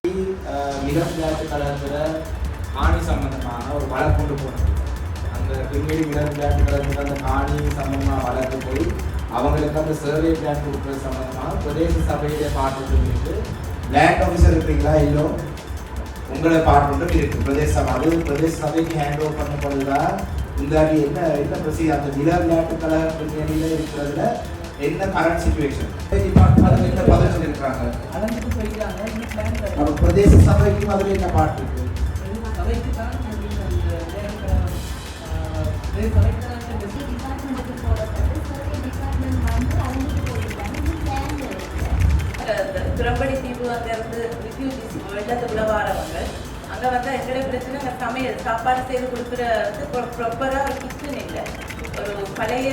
மிக விளையாட்டு கழகத்தில் காணி சம்பந்தமான ஒரு வழக்கு கொண்டு போனது. அந்த பெண்மணி மிக விளையாட்டு கழகத்தில் அந்த காணி சம்பந்தமாக வழக்கு போய் அவங்களுக்கு அந்த சர்வே பிளான் கொடுக்குறது சம்பந்தமாக பிரதேச சபையிலே பாட்டு லேண்ட் ஆஃபீஸர் இருக்கிறீங்களா இல்லோ உங்களை பாட்டு இருக்கு பிரதேச சபை. அது பிரதேச சபைக்கு ஹேண்ட் ஓவர் பண்ணப்படுதா இந்தாடி என்ன என்ன ப்ரொசீஜர் அந்த மிக விளையாட்டு கழக பெண்மணியில் இருக்கிறதுல என்ன கரண்ட் சிச்சுவேஷன் என்ன பதில் சொல்லியிருக்காங்க. பிரதேச சபைக்கும் அதில் என்ன பாட்டு இருக்கு. துறம்படி தீவு அங்கே இருந்து ரிஃப்யூஜிஸ் வெள்ளத்துக்குள்ள வாரவங்க அங்கே வந்து எங்களுடைய பிரச்சனை சமையல் சாப்பாடு செய்து கொடுக்குறது ப்ராப்பராக கிச்சன் இல்லை. ஒரு பழைய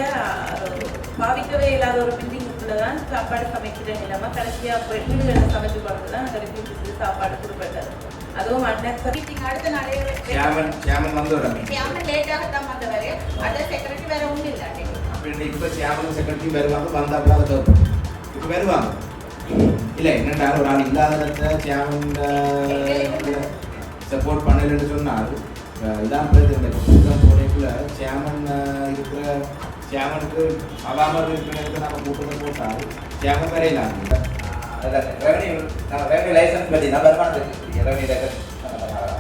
பாவிக்கவே இல்லாத ஒரு பில்டிங்குக்குள்ள தான் சாப்பாடு சமைக்கிற நிலைமை. கடைசியாக வீடுகளில் சமைச்சு கொடுத்து தான் அங்கே ரிஃப்யூஜிஸ்க்கு சாப்பாடு கொடுப்பட்டது. அதுவும் அடுத்த நாளே லேட்டாக தான் வந்தவர். அதை செக்ரட்டரி வேற ஒன்றும் இல்லை. இப்போ சேமன் செக்ரட்டரி வருவாங்க வந்தாப்புல அதை இப்போ வருவாங்க இல்லை என்னென்ன ஒரு ஆள் இல்லாத சேமன் சப்போர்ட் பண்ணலன்னு சொன்னால் இதான் இந்த கூட்டம் போனேக்குள்ள சேமன் இருக்கிற சேமனுக்கு அவாமல் இருக்கிற நம்ம கூட்டத்தை போட்டால் சேமன் வரையிலாம் ரெவன்யூ லைசன்ஸ் பற்றி தான் வருமானத்துக்கு ரெவன்யூ லைசன்ஸ்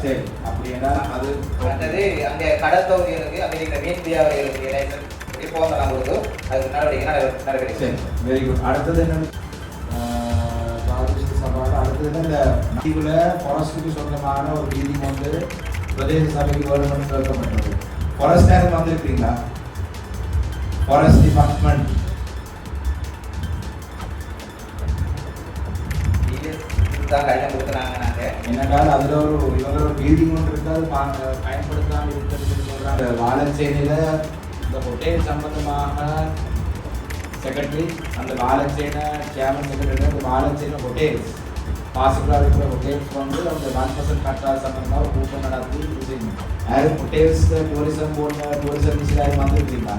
சரி அப்படின்னா அது அடுத்தது அங்கே கடல் தொகுதிகளுக்கு அங்கே இருக்கிற மீன் வியாபாரிகளுக்கு லைசன்ஸ் இப்படி போகலாம் கொடுத்து அதுக்கு நடவடிக்கை நடவடிக்கை. சரி வெரி குட். அடுத்தது என்னன்னு சவால் அடுத்தது இந்த தீவுல ஃபாரஸ்ட்டுக்கு சொந்தமான ஒரு வீதி வந்து பிரதேச சபைக்கு கவர்மெண்ட் கேட்கப்பட்டது. ஃபாரஸ்ட் நேரம் வந்திருக்கீங்களா? ஃபாரஸ்ட் டிபார்ட்மெண்ட் என்னென்றால் அதில் இவங்க ஒரு பில்டிங் ஒன்று இருக்குது அது பயன்படுத்தாமல் இருக்கிறதுன்னு சொல்கிறாங்க. வாழச்சேனையில் இந்த ஹோட்டல் சம்பந்தமாக செக்ரட்டரி அந்த வாழச்சேனை சேர்மன் செக்ரட்டரி அந்த வாழச்சேனை ஹோட்டல்ஸ் பாசிபிளாக இருக்கிற ஹோட்டல்ஸ் வந்து அவங்க 1% கட்டாத சம்பந்தமாக ஒரு கூட்டம் நடத்தி இது செய்யணும். யாரும் ஹோட்டல்ஸ் டூரிசம் போன டூரிசம் மிஸ்லாயும் வந்துருக்கீங்களா?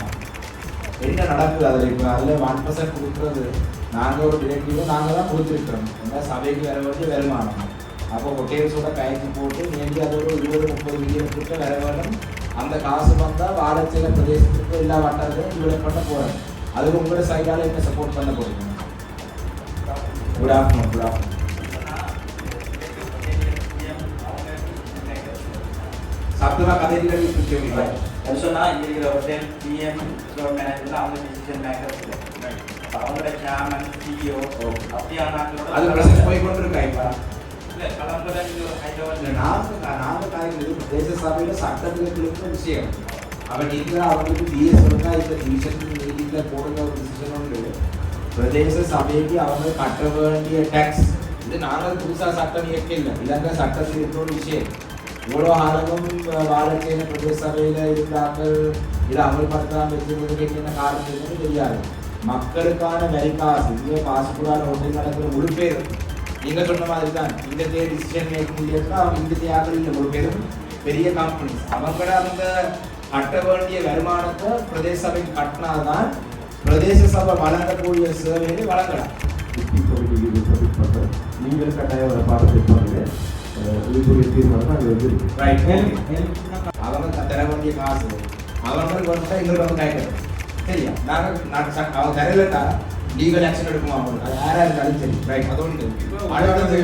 என்ன நடக்குது அதில்? இப்போ அதில் 1% கொடுக்குறது நாங்கள் ஒரு டிரெக்டிவும் நாங்கள் தான் கொடுத்துருக்குறோம். ஏன்னா சபைக்கு வர வேண்டிய வருமானம். அப்போ ஹோட்டல்ஸோட கைக்கு போட்டு மேபி அது ஒரு 20-30 மில்லியன் கிட்ட வர வேணும். அந்த காசு வந்தால் வாழச்சேனை பிரதேசத்துக்கு எல்லா வட்டாரத்தையும் டிவைட் பண்ண போகிறேன். அதுக்கு உங்களோட சைடால் என்ன சப்போர்ட் பண்ண போகிறீங்க? Good afternoon. Good afternoon. சப்தமாக கதைகள் பிடிச்சவங்களா சொன்னால் இங்கே இருக்கிற ஹோட்டல் பிஎம் ஸ்டோர் மேனேஜர் அவங்க டிசிஷன் மேக்கர்ஸ் இல்லை. அவங்களோட சேர்மன் சிஇஓ அப்படியான அது பிரச்சனை போய் கொண்டு இருக்கா இப்போ இல்லை கலந்துரை ஹைதராபாத் நாங்கள் காய்கிறது பிரதேச சபையில் சட்டத்தில் இருக்கிற விஷயம். அவன் இருக்கிற அவங்களுக்கு பிஎஸ் இருந்தா இந்த டிவிஷன் மீட்டிங்கில் போடுற ஒரு டிசிஷன் உண்டு. பிரதேச சபைக்கு அவங்க கட்ட வேண்டிய டேக்ஸ் இது நாங்கள் புதுசாக சட்டம் இயக்க இல்லை. இலங்கை சட்டத்தில் இருக்கிற ஒரு விஷயம். இவ்வளோ ஆளும் வாழச்சேனை பிரதேச சபையில் இருந்தார்கள் இதை அமல்படுத்தாமல் வச்சிருந்ததுக்கு என்ன காரணம் இருக்குன்னு தெரியாது. மக்களுக்கான வரி காசு இங்கே பாசிபிளான ஒன்றில் நடக்கிற முழு பேர் நீங்கள் சொன்ன மாதிரி தான் இந்த டிசிஷன் மேக்கிங் இல்லையா அவங்க இந்த தேவையில் இல்லை. முழு பேரும் பெரிய கம்பெனிஸ் அவங்கள அந்த கட்ட வேண்டிய வருமானத்தை பிரதேச சபைக்கு கட்டினால்தான் பிரதேச சபை வழங்கக்கூடிய சேவையை வழங்கலாம். நீங்கள் கட்டாயம் ஒரு பாடத்திற்காக தீர்மானம் அது வந்து அவங்க தர வேண்டிய காசு அவங்களுக்கு வந்து எங்களுக்கு வந்து கேட்கணும். சரியா நாங்கள் அவங்க தரலட்டா லீகல் ஆக்ஷன் எடுக்குமா? அது யாராக இருந்தாலும் சரி. ரைட் அது ஒன்று. அடுத்தது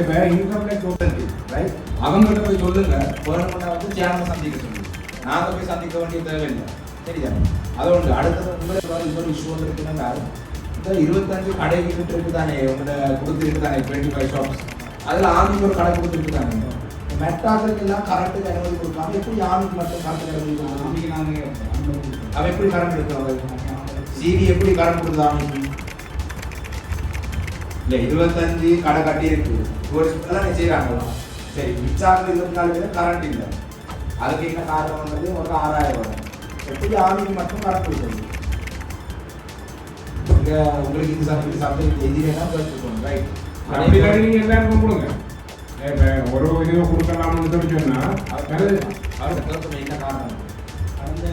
ரைட் அவங்கள்ட்ட போய் சொல்லுங்க. கவர்மெண்ட்டை வந்து சேர்மன் சந்திக்க சொல்லுங்க. நாங்கள் போய் சந்திக்க வேண்டிய தேவையில்லை. சரியா அது ஒன்று. அடுத்தது உங்களுக்கு இன்னொரு இஷ்யூ ஒன்று இருக்குன்னா இந்த 25 கடை கிட்ட இருக்கு தானே உங்களை கொடுத்துருக்கு தானே 25 ஷாப்ஸ். அதில் ஆமிக்கு ஒரு கடை கொடுத்துருக்கு தானே. மெட்டாக்களுக்கு எல்லாம் கரண்ட்டுக்கு அனுமதி கொடுக்காம எப்படி ஆமிக்கு மட்டும் கரண்ட்டுக்கு அனுமதி கொடுக்கணும்? அவன் எப்படி கரண்ட் எடுக்கிறோம்? சிவி எப்படி கரண்ட் கொடுக்குது ஆமிக்கு? இல்லை 25 கடை கட்டி இருக்கு டூரிஸ்ட்லாம் செய்கிறாங்களா? சரி மிச்சாக்கள் 24 பேர் கரண்ட் இல்லை. அதுக்கு என்ன காரணம் வந்தது? ஒரு 6000 வரும். எப்படி ஆமிக்கு மட்டும் கரண்ட் கொடுக்கணும்? இங்கே உங்களுக்கு இந்த சப்ஜெக்ட் எதிரேனா கேட்டுக்கணும். ரைட் அப்படி நீங்கள் எல்லாருக்கும் கொடுங்க. ஒரு இது கொடுக்கலாம்னு சொல்லி சொன்னால் அவரோட கருத்து என்ன காரணம்? அந்த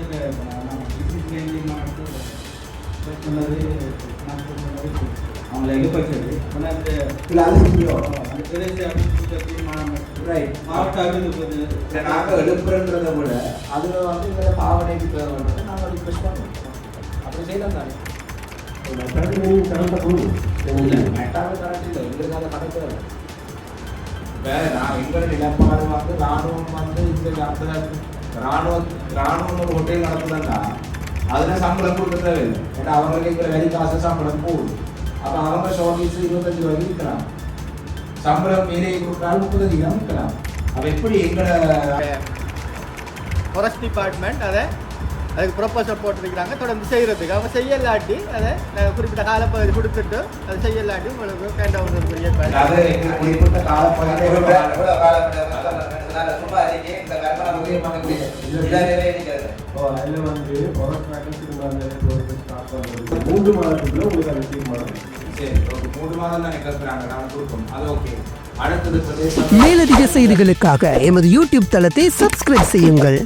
அவங்களை எழுப்ப சொல்லி ஆனால் அந்த இல்லை அது எப்படியோ அந்த பிரதேச அபிவிருத்தி தீர்மானம் ரைட் மாவட்ட அபிவிருத்தி இல்லை நாங்கள் எழுப்புறன்றதை விட அதில் வந்து இதில் பாவனைக்கு தேவைன்றது நாங்கள் ரிக்வெஸ்ட் பண்ணுவோம் அப்படி செய்யலாம் தானே இல்லை மெட்டாவே கரெக்ட் இல்லை எங்களுக்கு அதை கணக்கு இப்போ நான் எங்களோட நிலப்பாடு வந்து ராணுவம் வந்து இந்த ராணுவம் ஒரு ஹோட்டல் நடத்துதுன்னா அதில் சம்பளம் கொடுக்க தேவையில்லை ஏன்னா அவங்களுக்கு இருக்கிற வேலை காசு சம்பளம் போகுது அப்போ அவங்க ஷோகேஸ் 25 ரூபாய்க்கு விற்கிறாங்க சம்பளம் மேலே கொடுக்குறாலும் 30 கிராம் விற்கலாம் அப்போ எப்படி எங்களோட ஃபாரஸ்ட் டிபார்ட்மெண்ட் அதுக்கு ப்ரொப்போசல் போட்டிருக்கிறாங்க தொடர்ந்து செய்கிறதுக்கு அவங்க செய்யலாட்டி அதை குறிப்பிட்ட காலப்பகுதி கொடுத்துட்டு அதை செய்யலாட்டி உங்களுக்கு கேண்ட ஒன்று அது எங்களுக்கு குறிப்பிட்ட காலப்பகுதி சும்மா அறிக்கை இந்த கற்பனை அதில் வந்து ஃபாரஸ்ட் மேட்டர்ஸ் ஸ்டார்ட் பண்ணுறது 3 மாதத்துக்குள்ள உங்களுக்கு அது தீர்மானம் சரி ஓகே 3 மாதம் தான் கேட்குறாங்க நான் கொடுப்போம் அது ஓகே அடுத்தது பிரதேசம் மேலதிக செய்திகளுக்காக எமது யூடியூப் தளத்தை சப்ஸ்கிரைப் செய்யுங்கள்.